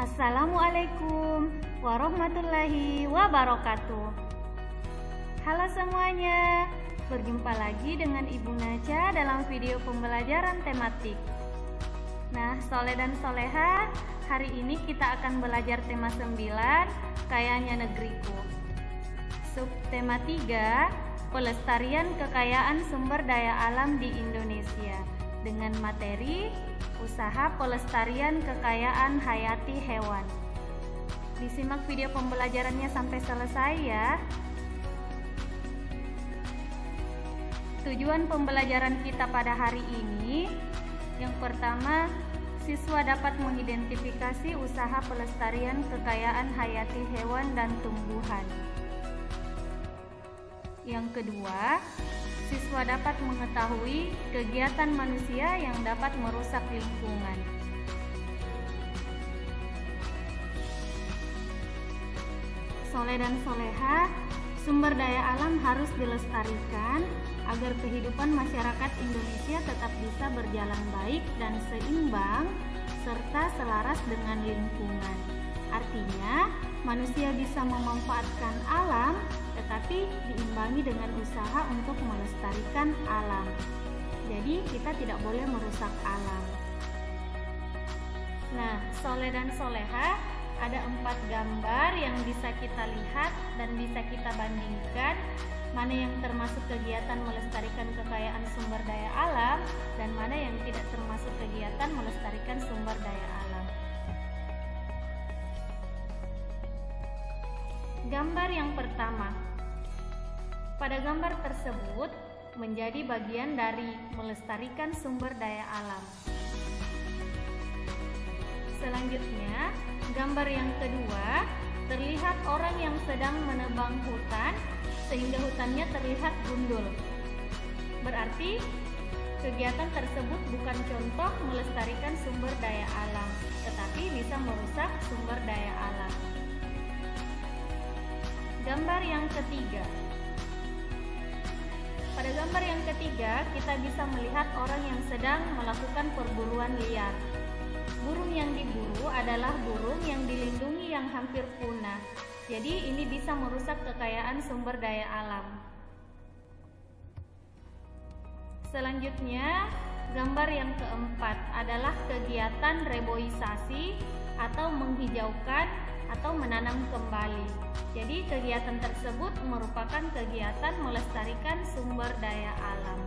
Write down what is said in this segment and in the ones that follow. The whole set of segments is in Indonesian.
Assalamualaikum warahmatullahi wabarakatuh. Halo semuanya, berjumpa lagi dengan Ibu Naca dalam video pembelajaran tematik. Nah, Soleh dan Soleha, hari ini kita akan belajar tema 9, Kayanya Negeriku. Subtema 3, Pelestarian Kekayaan Sumber Daya Alam di Indonesia, dengan materi Usaha Pelestarian Kekayaan Hayati Hewan. Disimak video pembelajarannya sampai selesai ya. Tujuan pembelajaran kita pada hari ini, yang pertama, siswa dapat mengidentifikasi usaha pelestarian kekayaan hayati hewan dan tumbuhan. Yang kedua, siswa dapat mengetahui kegiatan manusia yang dapat merusak lingkungan. Soleh dan Soleha, sumber daya alam harus dilestarikan agar kehidupan masyarakat Indonesia tetap bisa berjalan baik dan seimbang serta selaras dengan lingkungan. Artinya, manusia bisa memanfaatkan alam tetapi diimbangi dengan usaha untuk melestarikan alam. Jadi kita tidak boleh merusak alam. Nah, Soleh dan Soleha, ada 4 gambar yang bisa kita lihat dan bisa kita bandingkan mana yang termasuk kegiatan melestarikan kekayaan sumber daya alam dan mana yang tidak termasuk kegiatan melestarikan sumber daya alam. Gambar yang pertama. Pada gambar tersebut menjadi bagian dari melestarikan sumber daya alam. Selanjutnya, gambar yang kedua, terlihat orang yang sedang menebang hutan sehingga hutannya terlihat gundul. Berarti kegiatan tersebut bukan contoh melestarikan sumber daya alam, tetapi bisa merusak sumber daya alam. Gambar yang ketiga. Pada gambar yang ketiga, kita bisa melihat orang yang sedang melakukan perburuan liar. Burung yang diburu adalah burung yang dilindungi yang hampir punah. Jadi ini bisa merusak kekayaan sumber daya alam. Selanjutnya, gambar yang keempat adalah kegiatan reboisasi atau menghijaukan atau menanam kembali. Jadi kegiatan tersebut merupakan kegiatan melestarikan sumber daya alam.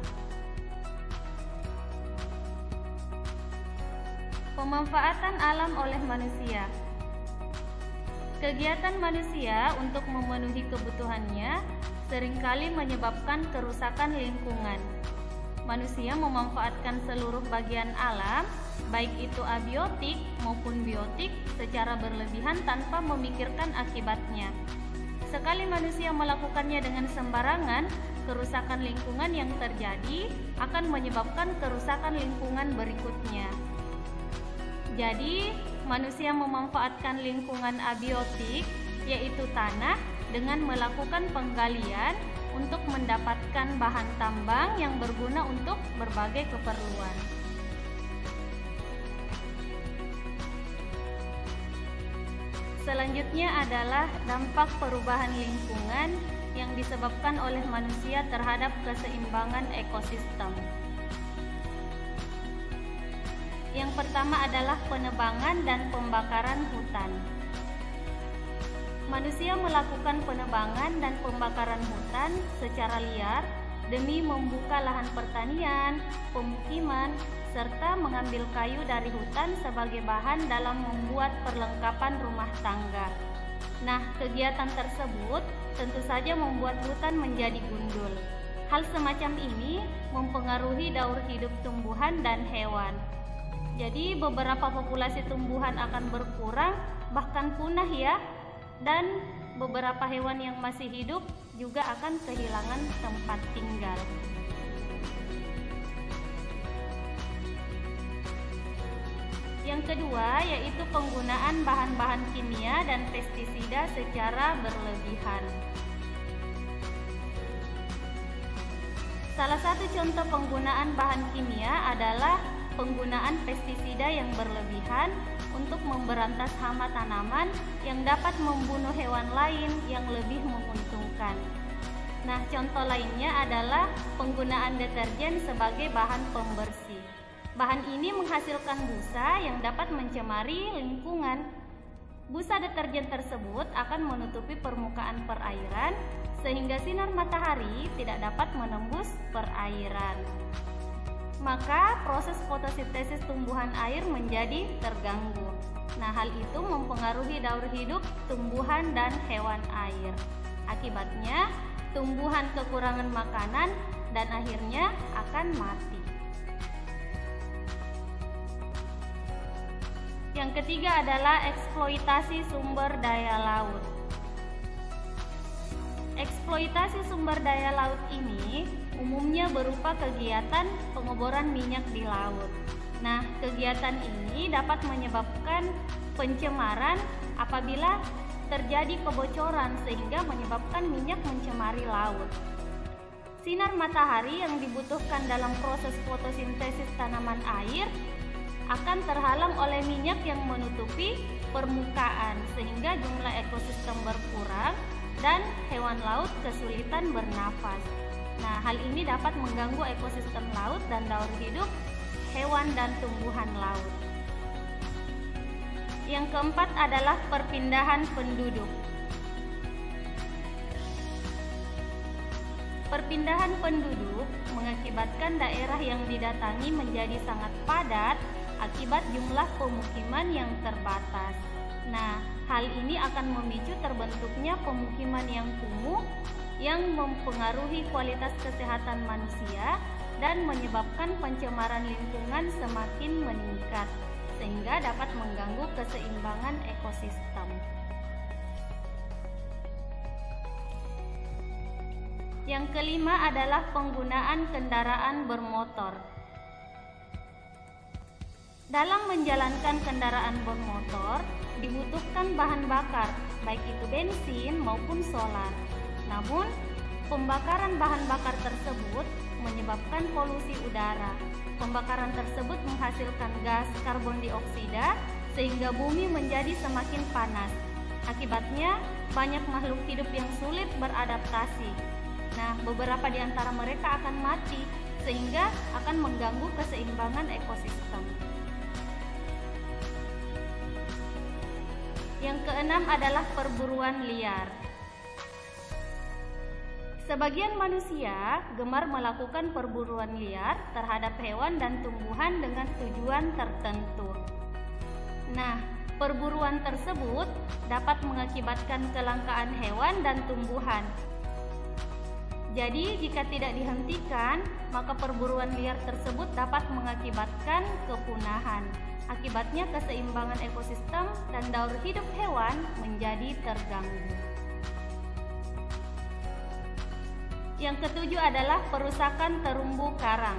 Pemanfaatan alam oleh manusia. Kegiatan manusia untuk memenuhi kebutuhannya seringkali menyebabkan kerusakan lingkungan. Manusia memanfaatkan seluruh bagian alam, baik itu abiotik maupun biotik, secara berlebihan tanpa memikirkan akibatnya. Sekali manusia melakukannya dengan sembarangan, kerusakan lingkungan yang terjadi akan menyebabkan kerusakan lingkungan berikutnya. Jadi, manusia memanfaatkan lingkungan abiotik, yaitu tanah, dengan melakukan penggalian untuk mendapatkan bahan tambang yang berguna untuk berbagai keperluan. Selanjutnya adalah dampak perubahan lingkungan yang disebabkan oleh manusia terhadap keseimbangan ekosistem. Yang pertama adalah penebangan dan pembakaran hutan. Manusia melakukan penebangan dan pembakaran hutan secara liar demi membuka lahan pertanian, pemukiman, serta mengambil kayu dari hutan sebagai bahan dalam membuat perlengkapan rumah tangga. Nah, kegiatan tersebut tentu saja membuat hutan menjadi gundul. Hal semacam ini mempengaruhi daur hidup tumbuhan dan hewan. Jadi beberapa populasi tumbuhan akan berkurang, bahkan punah ya. Dan beberapa hewan yang masih hidup juga akan kehilangan tempat tinggal. Yang kedua yaitu penggunaan bahan-bahan kimia dan pestisida secara berlebihan. Salah satu contoh penggunaan bahan kimia adalah penggunaan pestisida yang berlebihan untuk memberantas hama tanaman yang dapat membunuh hewan lain yang lebih menguntungkan. Nah, contoh lainnya adalah penggunaan deterjen sebagai bahan pembersih. Bahan ini menghasilkan busa yang dapat mencemari lingkungan. Busa deterjen tersebut akan menutupi permukaan perairan sehingga sinar matahari tidak dapat menembus perairan. Maka proses fotosintesis tumbuhan air menjadi terganggu. Nah, hal itu mempengaruhi daur hidup tumbuhan dan hewan air. Akibatnya, tumbuhan kekurangan makanan dan akhirnya akan mati. Yang ketiga adalah eksploitasi sumber daya laut. Eksploitasi sumber daya laut ini umumnya berupa kegiatan pengeboran minyak di laut. Nah, kegiatan ini dapat menyebabkan pencemaran apabila terjadi kebocoran sehingga menyebabkan minyak mencemari laut. Sinar matahari yang dibutuhkan dalam proses fotosintesis tanaman air akan terhalang oleh minyak yang menutupi permukaan sehingga jumlah ekosistem berkurang dan hewan laut kesulitan bernafas. Nah, hal ini dapat mengganggu ekosistem laut dan daur hidup hewan dan tumbuhan laut. Yang keempat adalah perpindahan penduduk. Perpindahan penduduk mengakibatkan daerah yang didatangi menjadi sangat padat akibat jumlah pemukiman yang terbatas. Nah, hal ini akan memicu terbentuknya pemukiman yang kumuh yang mempengaruhi kualitas kesehatan manusia dan menyebabkan pencemaran lingkungan semakin meningkat sehingga dapat mengganggu keseimbangan ekosistem. Yang kelima adalah penggunaan kendaraan bermotor. Dalam menjalankan kendaraan bermotor dibutuhkan bahan bakar, baik itu bensin maupun solar. Namun, pembakaran bahan bakar tersebut menyebabkan polusi udara. Pembakaran tersebut menghasilkan gas karbon dioksida sehingga bumi menjadi semakin panas. Akibatnya, banyak makhluk hidup yang sulit beradaptasi. Nah, beberapa di antara mereka akan mati sehingga akan mengganggu keseimbangan ekosistem. Yang keenam adalah perburuan liar. Sebagian manusia gemar melakukan perburuan liar terhadap hewan dan tumbuhan dengan tujuan tertentu. Nah, perburuan tersebut dapat mengakibatkan kelangkaan hewan dan tumbuhan. Jadi, jika tidak dihentikan, maka perburuan liar tersebut dapat mengakibatkan kepunahan. Akibatnya keseimbangan ekosistem dan daur hidup hewan menjadi terganggu. Yang ketujuh adalah perusakan terumbu karang.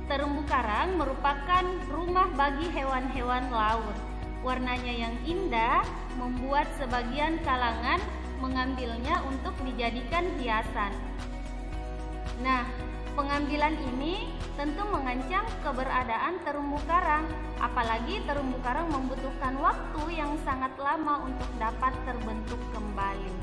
Terumbu karang merupakan rumah bagi hewan-hewan laut. Warnanya yang indah membuat sebagian kalangan mengambilnya untuk dijadikan hiasan. Nah, pengambilan ini tentu mengancam keberadaan terumbu karang, apalagi terumbu karang membutuhkan waktu yang sangat lama untuk dapat terbentuk kembali.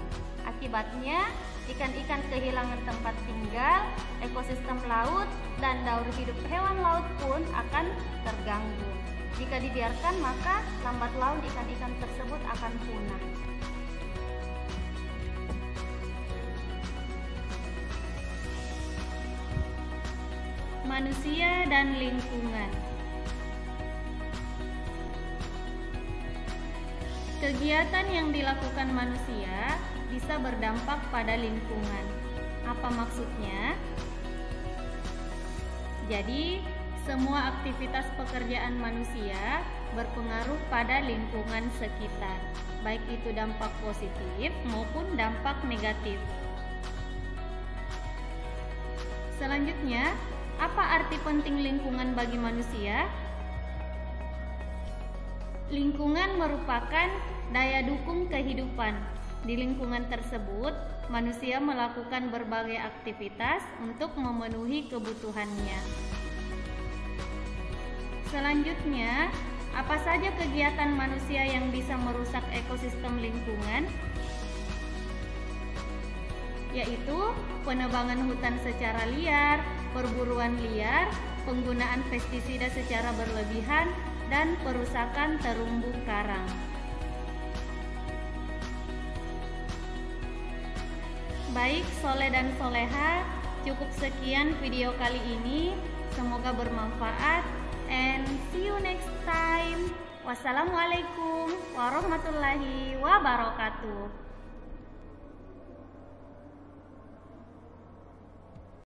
Akibatnya, ikan-ikan kehilangan tempat tinggal, ekosistem laut, dan daur hidup hewan laut pun akan terganggu. Jika dibiarkan, maka lambat laun ikan-ikan tersebut akan punah. Manusia dan lingkungan. Kegiatan yang dilakukan manusia bisa berdampak pada lingkungan. Apa maksudnya? Jadi, semua aktivitas pekerjaan manusia berpengaruh pada lingkungan sekitar, baik itu dampak positif maupun dampak negatif. Selanjutnya, apa arti penting lingkungan bagi manusia? Lingkungan merupakan daya dukung kehidupan. Di lingkungan tersebut, manusia melakukan berbagai aktivitas untuk memenuhi kebutuhannya. Selanjutnya, apa saja kegiatan manusia yang bisa merusak ekosistem lingkungan? Yaitu penebangan hutan secara liar, perburuan liar, penggunaan pestisida secara berlebihan, dan perusakan terumbu karang. Baik Soleh dan Soleha, cukup sekian video kali ini. Semoga bermanfaat and see you next time. Wassalamualaikum warahmatullahi wabarakatuh.